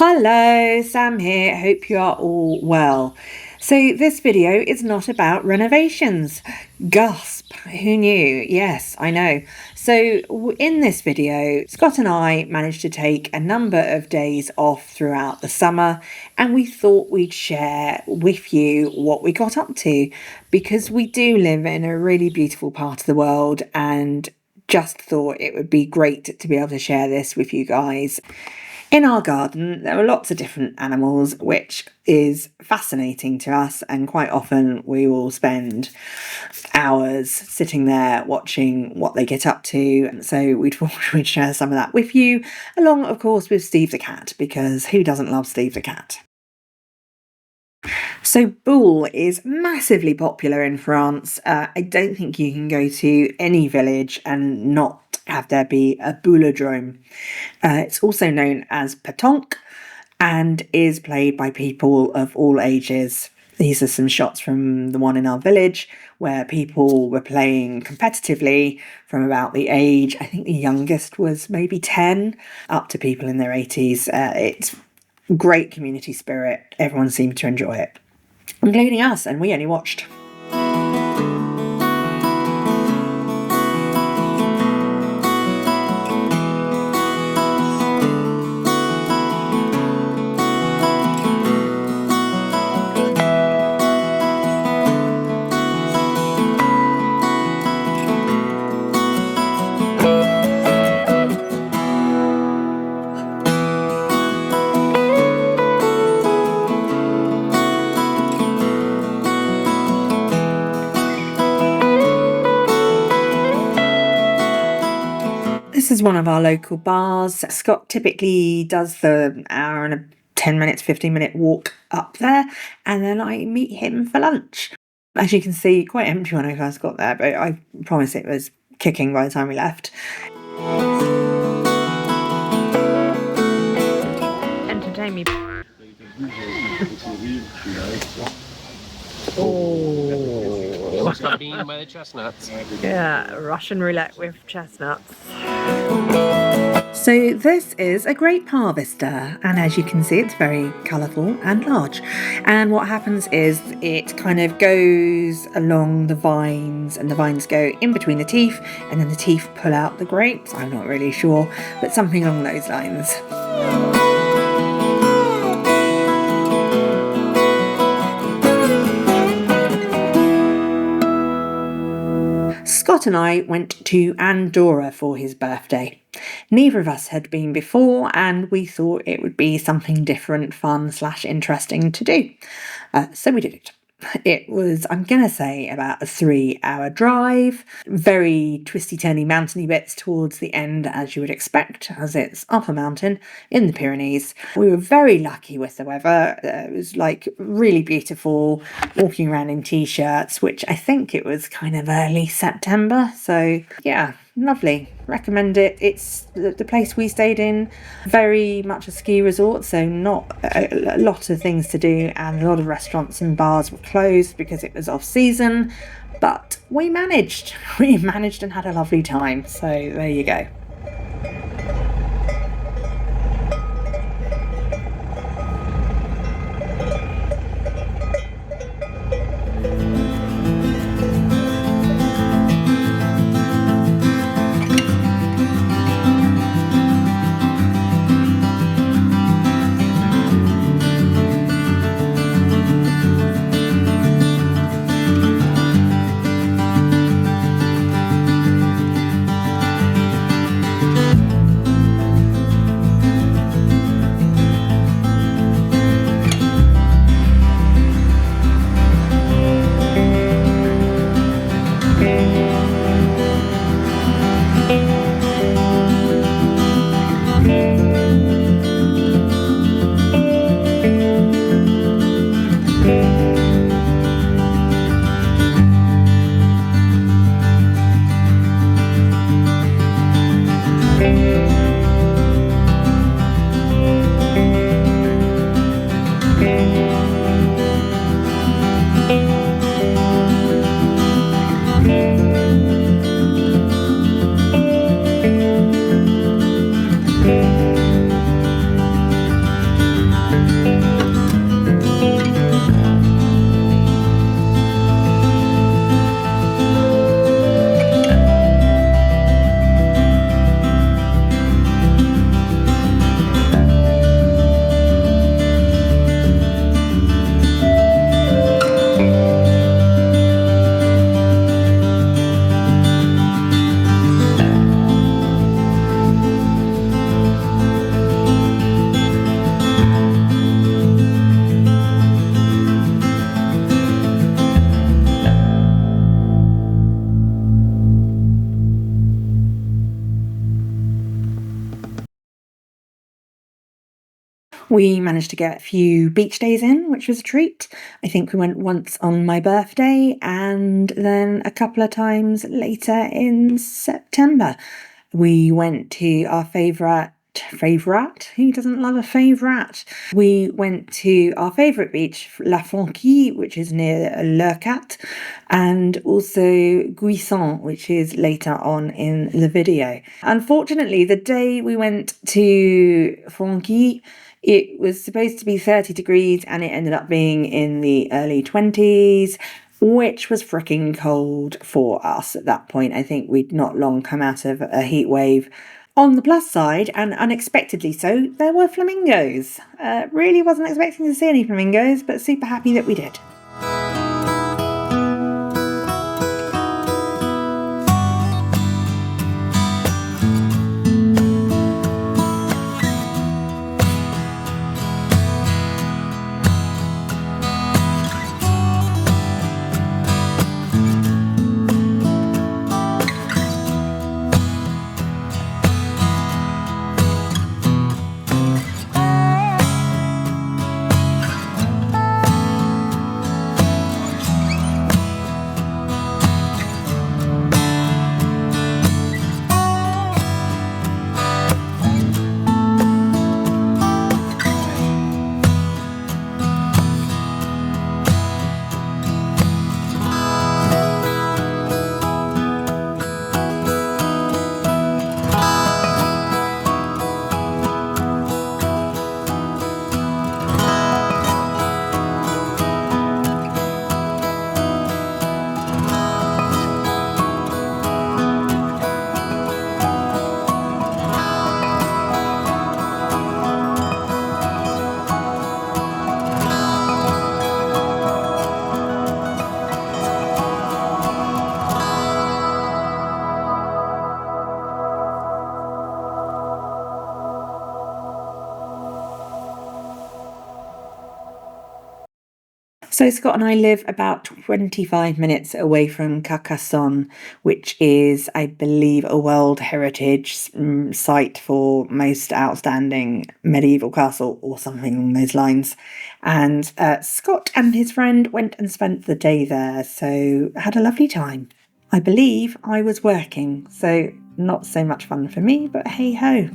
Hello, Sam here. Hope you are all well. So this video is not about renovations. Gasp, who knew? Yes, I know. So in this video, Scott and I managed to take a number of days off throughout the summer, and we thought we'd share with you what we got up to, because we do live in a really beautiful part of the world and just thought it would be great to be able to share this with you guys. In our garden, there are lots of different animals, which is fascinating to us, and quite often we will spend hours sitting there watching what they get up to. And so we'd share some of that with you, along, of course, with Steve the cat, because who doesn't love Steve the cat? So Boule is massively popular in France. I don't think you can go to any village and not have there be a boulodrome. It's also known as pétanque and is played by people of all ages. These are some shots from the one in our village where people were playing competitively from about the age, I think the youngest was maybe 10, up to people in their 80s. It's great community spirit. Everyone seemed to enjoy it, including us, and we only watched. This is one of our local bars. Scott typically does the hour and a 10 minutes, 15-minute walk up there, and then I meet him for lunch. As you can see, quite empty when I first got there, but I promise it was kicking by the time we left. Entertain me. Oh, must have been by the chestnuts. Yeah, Russian roulette with chestnuts. So this is a grape harvester, and as you can see, it's very colourful and large. And what happens is it kind of goes along the vines, and the vines go in between the teeth, and then the teeth pull out the grapes. I'm not really sure, but something along those lines. Scott and I went to Andorra for his birthday. Neither of us had been before, and we thought it would be something different, fun / interesting to do. So we did it. It was, I'm going to say, about a 3-hour drive. Very twisty-turny mountainy bits towards the end, as you would expect, as it's up a mountain in the Pyrenees. We were very lucky with the weather. It was like really beautiful, walking around in t-shirts, which I think it was kind of early September. So yeah, lovely. Recommend it. It's the place we stayed in, very much a ski resort, so not a lot of things to do, and a lot of restaurants and bars were closed because it was off season, but we managed and had a lovely time. So there you go. We managed to get a few beach days in, which was a treat. I think we went once on my birthday and then a couple of times later in September. We went to our favourite? Who doesn't love a favourite? We went to our favourite beach, La Fonquille, which is near Leucate, and also Guisson, which is later on in the video. Unfortunately, the day we went to Fonquille, it was supposed to be 30 degrees and it ended up being in the early 20s, which was freaking cold for us at that point. I think we'd not long come out of a heat wave. On the plus side, and unexpectedly so, there were flamingos. Really wasn't expecting to see any flamingos, but super happy that we did. So Scott and I live about 25 minutes away from Carcassonne, which is, I believe, a World Heritage site for most outstanding medieval castle or something along those lines. And Scott and his friend went and spent the day there, so had a lovely time. I believe I was working, so not so much fun for me, but hey ho.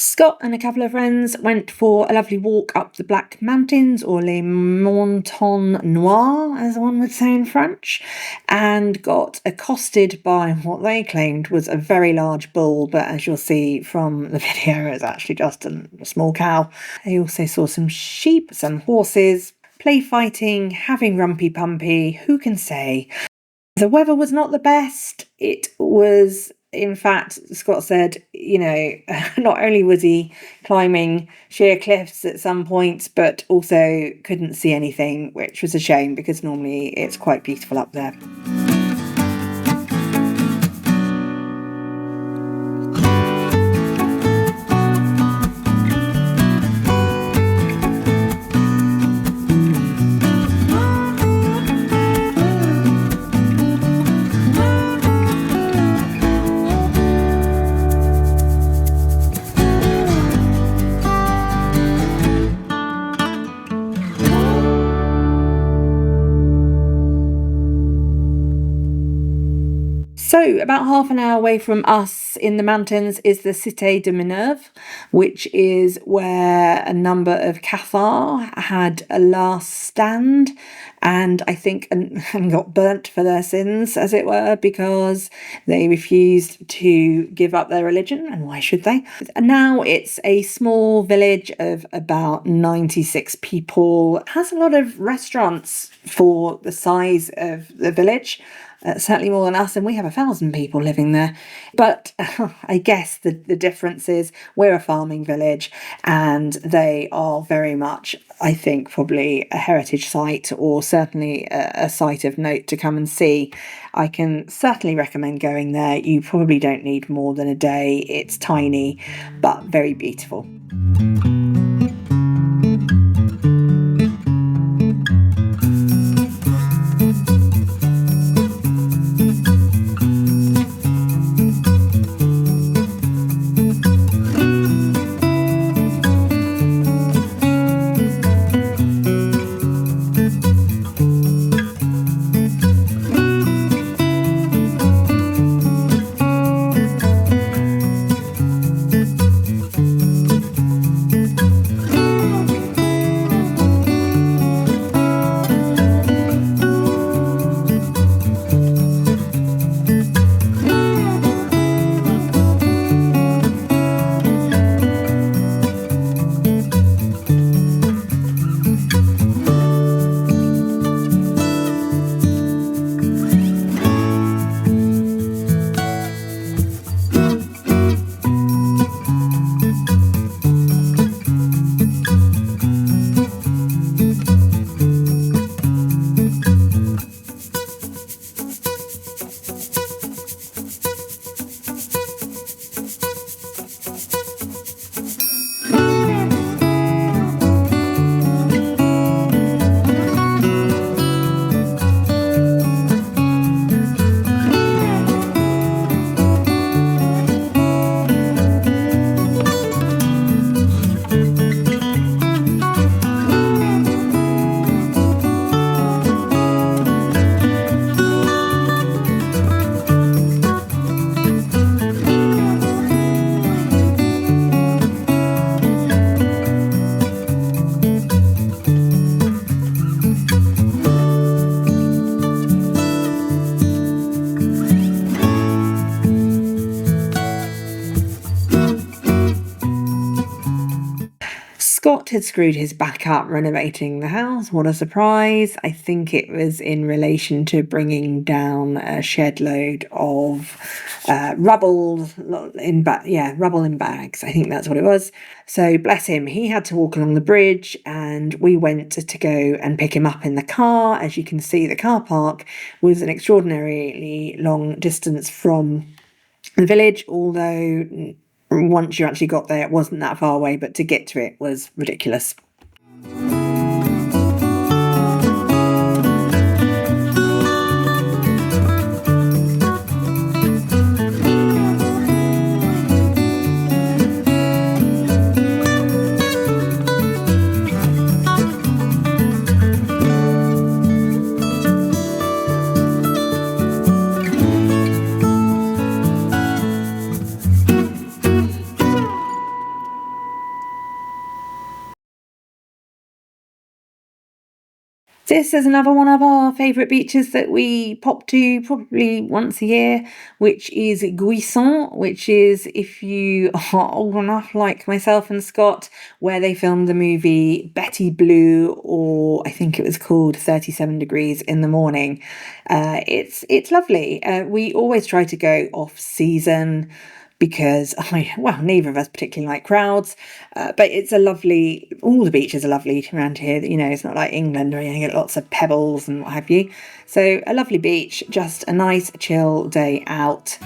Scott and a couple of friends went for a lovely walk up the Black Mountains, or Les Montagnes Noires, as one would say in French, and got accosted by what they claimed was a very large bull, but as you'll see from the video, it's actually just a small cow. They also saw some sheep, some horses, play fighting, having rumpy pumpy, who can say? The weather was not the best. It was, in fact, Scott said, not only was he climbing sheer cliffs at some points, but also couldn't see anything, which was a shame because normally it's quite beautiful up there. So, about half an hour away from us in the mountains is the Cité de Minerve, which is where a number of Cathars had a last stand and I think and got burnt for their sins, as it were, because they refused to give up their religion, and why should they? And now it's a small village of about 96 people. It has a lot of restaurants for the size of the village. Certainly more than us, and we have 1,000 people living there. But I guess the difference is we're a farming village and they are very much, I think, probably a heritage site or certainly a site of note to come and see. I can certainly recommend going there. You probably don't need more than a day. It's tiny, but very beautiful. Scott had screwed his back up renovating the house. What a surprise. I think it was in relation to bringing down a shed load of rubble rubble in bags. I think that's what it was. So bless him, he had to walk along the bridge and we went to go and pick him up in the car. As you can see, the car park was an extraordinarily long distance from the village, although once you actually got there, it wasn't that far away, but to get to it was ridiculous. This is another one of our favourite beaches that we pop to probably once a year, which is Guisson, which is, if you are old enough like myself and Scott, where they filmed the movie Betty Blue, or I think it was called 37 Degrees in the Morning. It's lovely. We always try to go off season because neither of us particularly like crowds, but it's a lovely, all the beaches are lovely around here. You know, it's not like England where you get lots of pebbles and what have you. So a lovely beach, just a nice chill day out.